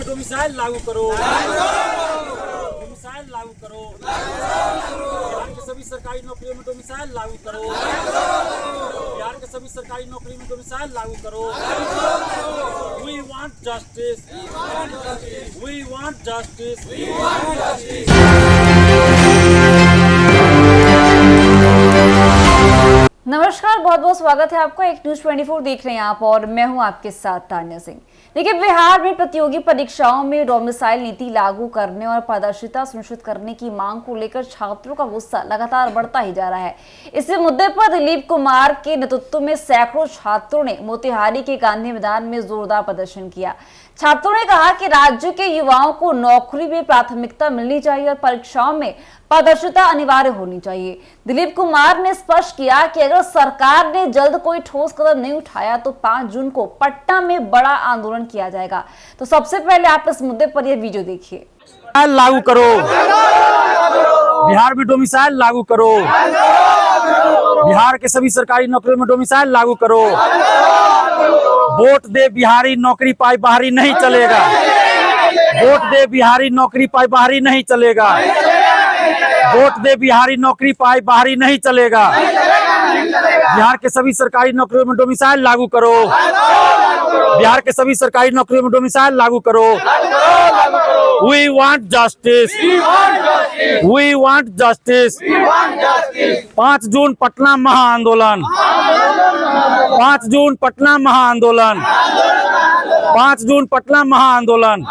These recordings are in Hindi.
डोमिसाइल लागू करो, डोमिसाइल लागू करो, बिहार के सभी सरकारी नौकरियों में डोमिसाइल लागू करो, बिहार के सभी सरकारी नौकरी में डोमिसाइल लागू करो। We want justice, we want justice, we want justice। नमस्कार, बहुत बहुत स्वागत है आपका। एक न्यूज 24 देख रहे हैं आप और मैं हूं आपके साथ तान्या सिंह। देखिए, बिहार में प्रतियोगी परीक्षाओं में डोमिसाइल नीति लागू करने और पारदर्शिता सुनिश्चित करने की मांग को लेकर छात्रों का गुस्सा लगातार बढ़ता ही जा रहा है। इस मुद्दे पर दिलीप कुमार के नेतृत्व में सैकड़ों छात्रों ने मोतिहारी के गांधी मैदान में जोरदार प्रदर्शन किया। छात्रों ने कहा कि राज्य के युवाओं को नौकरी में प्राथमिकता मिलनी चाहिए और परीक्षाओं में पारदर्शिता अनिवार्य होनी चाहिए। दिलीप कुमार ने स्पष्ट किया कि अगर सरकार ने जल्द कोई ठोस कदम नहीं उठाया तो 5 जून को पटना में बड़ा आंदोलन किया जाएगा। तो सबसे पहले आप इस मुद्दे पर यह वीडियो देखिए। लागू करो, बिहार में डोमिसाइल लागू करो, बिहार के सभी सरकारी नौकरियों में डोमिसाइल लागू करो। वोट दे बिहारी, नौकरी पाई बाहरी नहीं चलेगा। वोट दे बिहारी, नौकरी पाई बाहरी नहीं चलेगा। वोट दे बिहारी, नौकरी पाई बाहरी नहीं चलेगा। बिहार के सभी सरकारी नौकरियों में डोमिसाइल लागू करो, बिहार के सभी सरकारी नौकरियों में डोमिसाइल लागू करो। We want justice, we want justice। 5 जून पटना महाआंदोलन, 5 जून पटना महाआंदोलन, 5 जून पटना महाआंदोलन।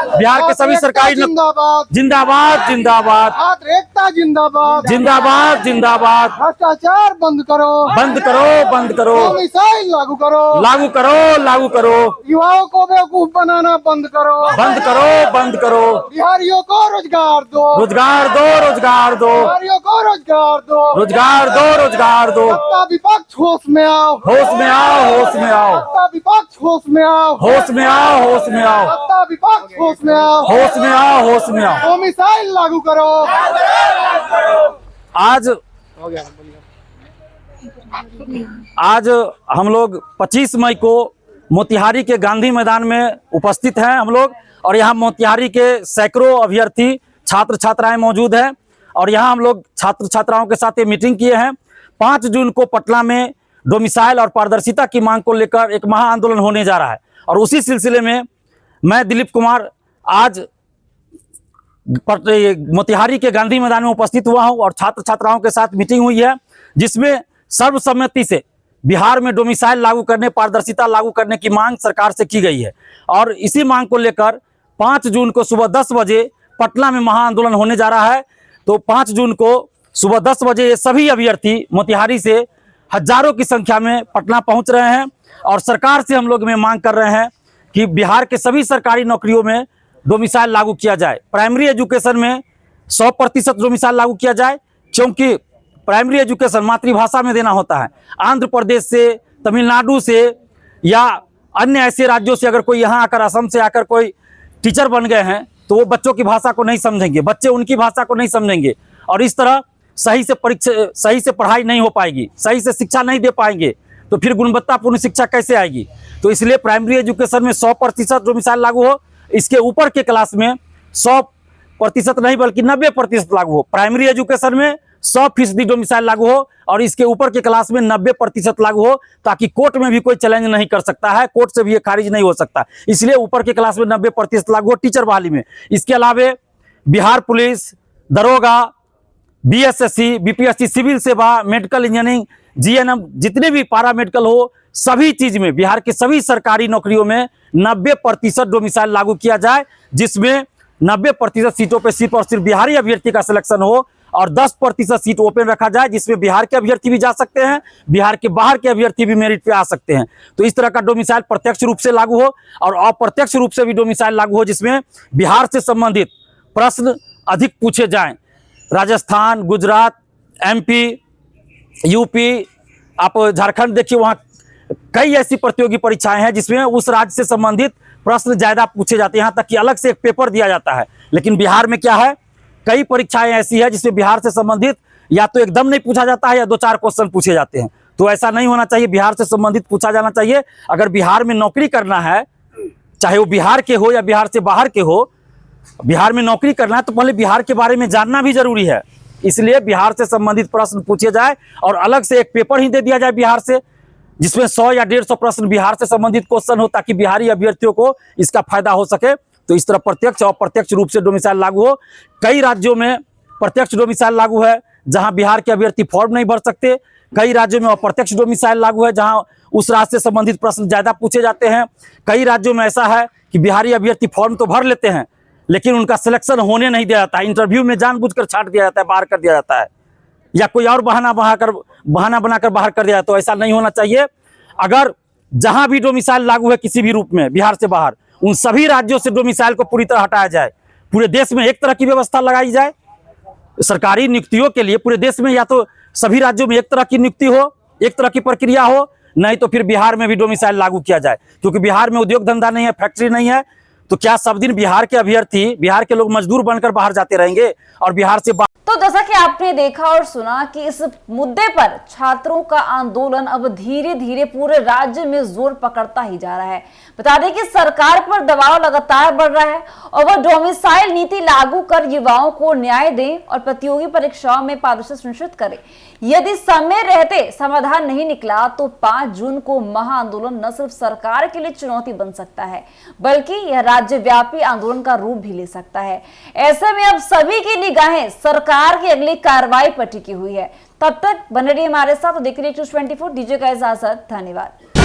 बिहार के सभी सरकारी जिंदाबाद जिंदाबाद एकता जिंदाबाद जिंदाबाद जिंदाबाद। भ्रष्टाचार बंद करो, बंद करो, बंद करो, डोमिसाइल लागू करो, लागू करो, लागू करो। युवाओं को बेवकूफ बनाना बंद करो, बंद करो, बंद करो। बिहारियों को रोजगार दो, रोजगार दो, रोजगार दो, बिहारियों को रोजगार दो, रोजगार दो, रोजगार दो। सत्ता विपक्ष होश में आओ, होश में आओ, होश में आओ, सत्ता विपक्ष होश में आओ, होश में आओ, होश में आओ, सत्ता विपक्ष होश में आओ, होश में आओ, होश में आओ। डोमिसाइल लागू करो। आज हम लोग 25 मई को मोतिहारी के गांधी मैदान में उपस्थित हैं हम लोग, और यहाँ मोतिहारी के सैकड़ों अभ्यर्थी छात्र छात्राएं मौजूद हैं, और यहाँ हम लोग छात्र छात्राओं के साथ ये मीटिंग किए हैं। 5 जून को पटना में डोमिसाइल और पारदर्शिता की मांग को लेकर एक महाआंदोलन होने जा रहा है, और उसी सिलसिले में मैं दिलीप कुमार आज मोतिहारी के गांधी मैदान में उपस्थित हुआ हूं, और छात्र छात्राओं के साथ मीटिंग हुई है, जिसमें सर्वसम्मति से बिहार में डोमिसाइल लागू करने, पारदर्शिता लागू करने की मांग सरकार से की गई है। और इसी मांग को लेकर 5 जून को सुबह 10 बजे पटना में महाआंदोलन होने जा रहा है। तो 5 जून को सुबह 10 बजे ये सभी अभ्यर्थी मोतिहारी से हजारों की संख्या में पटना पहुंच रहे हैं, और सरकार से हम लोग में मांग कर रहे हैं कि बिहार के सभी सरकारी नौकरियों में डोमिसाइल लागू किया जाए। प्राइमरी एजुकेशन में 100% डोमिसाइल लागू किया जाए, क्योंकि प्राइमरी एजुकेशन मातृभाषा में देना होता है। आंध्र प्रदेश से, तमिलनाडु से या अन्य ऐसे राज्यों से अगर कोई यहाँ आकर, असम से आकर कोई टीचर बन गए हैं, तो वो बच्चों की भाषा को नहीं समझेंगे, बच्चे उनकी भाषा को नहीं समझेंगे, और इस तरह सही से पढ़ाई नहीं हो पाएगी, सही से शिक्षा नहीं दे पाएंगे, तो फिर गुणवत्तापूर्ण शिक्षा कैसे आएगी। तो इसलिए प्राइमरी एजुकेशन में 100% डोमिसाइल लागू हो। इसके ऊपर के क्लास में 100% नहीं बल्कि 90% लागू हो। प्राइमरी एजुकेशन में 100% डोमिसाइल लागू हो, और इसके ऊपर के क्लास में 90% लागू हो, ताकि कोर्ट में भी कोई चैलेंज नहीं कर सकता है, कोर्ट से भी ये खारिज नहीं हो सकता। इसलिए ऊपर के क्लास में 90% लागू हो टीचर बहाली में। इसके अलावा बिहार पुलिस, दरोगा, बीएसएससी, बीपीएससी, सिविल सेवा, मेडिकल इंजीनियरिंग, जीएनएम, जितने भी पारा मेडिकल हो, सभी चीज में बिहार के सभी सरकारी नौकरियों में 90% डोमिसाइल लागू किया जाए, जिसमें 90% सीटों पे सिर्फ और सिर्फ बिहारी अभ्यर्थी का सिलेक्शन हो, और 10% सीट ओपन रखा जाए, जिसमें बिहार के अभ्यर्थी भी जा सकते हैं, बिहार के बाहर के अभ्यर्थी भी मेरिट पे आ सकते हैं। तो इस तरह का डोमिसाइल प्रत्यक्ष रूप से लागू हो, और अप्रत्यक्ष रूप से भी डोमिसाइल लागू हो, जिसमें बिहार से संबंधित प्रश्न अधिक पूछे जाएं। राजस्थान, गुजरात, एमपी, यूपी, आप झारखंड देखिए, वहाँ कई ऐसी प्रतियोगी परीक्षाएं हैं जिसमें उस राज्य से संबंधित प्रश्न ज्यादा पूछे जाते हैं, यहाँ तक कि अलग से एक पेपर दिया जाता है। लेकिन बिहार में क्या है, कई परीक्षाएं ऐसी है जिसमें बिहार से संबंधित या तो एकदम नहीं पूछा जाता है या 2-4 क्वेश्चन पूछे जाते हैं। तो ऐसा नहीं होना चाहिए, बिहार से संबंधित पूछा जाना चाहिए। अगर बिहार में नौकरी करना है चाहे वो बिहार के हो या बिहार से बाहर के हो, बिहार में नौकरी करना है तो पहले बिहार के बारे में जानना भी जरूरी है। इसलिए बिहार से संबंधित प्रश्न पूछे जाए और अलग से एक पेपर ही दे दिया जाए बिहार से, जिसमें 100 या 150 प्रश्न बिहार से संबंधित क्वेश्चन हो, ताकि बिहारी अभ्यर्थियों को इसका फायदा हो सके। तो इस तरह प्रत्यक्ष और अप्रत्यक्ष रूप से डोमिसाइल लागू हो। कई राज्यों में प्रत्यक्ष डोमिसाइल लागू है जहां बिहार के अभ्यर्थी फॉर्म नहीं भर सकते, कई राज्यों में अप्रत्यक्ष डोमिसाइल लागू है जहां उस राज्य से संबंधित प्रश्न ज्यादा पूछे जाते हैं। कई राज्यों में ऐसा है कि बिहारी अभ्यर्थी फॉर्म तो भर लेते हैं लेकिन उनका सिलेक्शन होने नहीं दिया जाता है, इंटरव्यू में जानबूझकर छांट दिया जाता है, बाहर कर दिया जाता है, या कोई और बहाना बनाकर बाहर कर दिया। तो ऐसा नहीं होना चाहिए। अगर जहां भी डोमिसाइल लागू है किसी भी रूप में बिहार से बाहर, उन सभी राज्यों से डोमिसाइल को पूरी तरह हटाया जाए। पूरे देश में एक तरह की व्यवस्था लगाई जाए सरकारी नियुक्तियों के लिए। पूरे देश में या तो सभी राज्यों में एक तरह की नियुक्ति हो, एक तरह की प्रक्रिया हो, नहीं तो फिर बिहार में भी डोमिसाइल लागू किया जाए। क्योंकि बिहार में उद्योग धंधा नहीं है, फैक्ट्री नहीं है, तो क्या सब दिन बिहार के अभ्यर्थी, बिहार के लोग मजदूर बनकर बाहर जाते रहेंगे? और बिहार से तो जैसा कि आपने देखा और सुना कि इस मुद्दे पर छात्रों का आंदोलन अब धीरे धीरे पूरे राज्य में जोर पकड़ता ही जा रहा है। बता दें कि सरकार पर दबाव लगातार बढ़ रहा है और वह डोमिसाइल नीति लागू कर युवाओं को न्याय दें और प्रतियोगी परीक्षाओं में पारदर्शिता सुनिश्चित करें। यदि समय रहते समाधान नहीं निकला तो 5 जून को महाआंदोलन न सिर्फ सरकार के लिए चुनौती बन सकता है बल्कि यह राज्यव्यापी आंदोलन का रूप भी ले सकता है। ऐसे में अब सभी की निगाहें सरकार की अगली कार्रवाई पर टिकी हुई है। तब तक बने रहिए हमारे साथ, देख रहिए News 24। दीजिएगा इजाजत, धन्यवाद।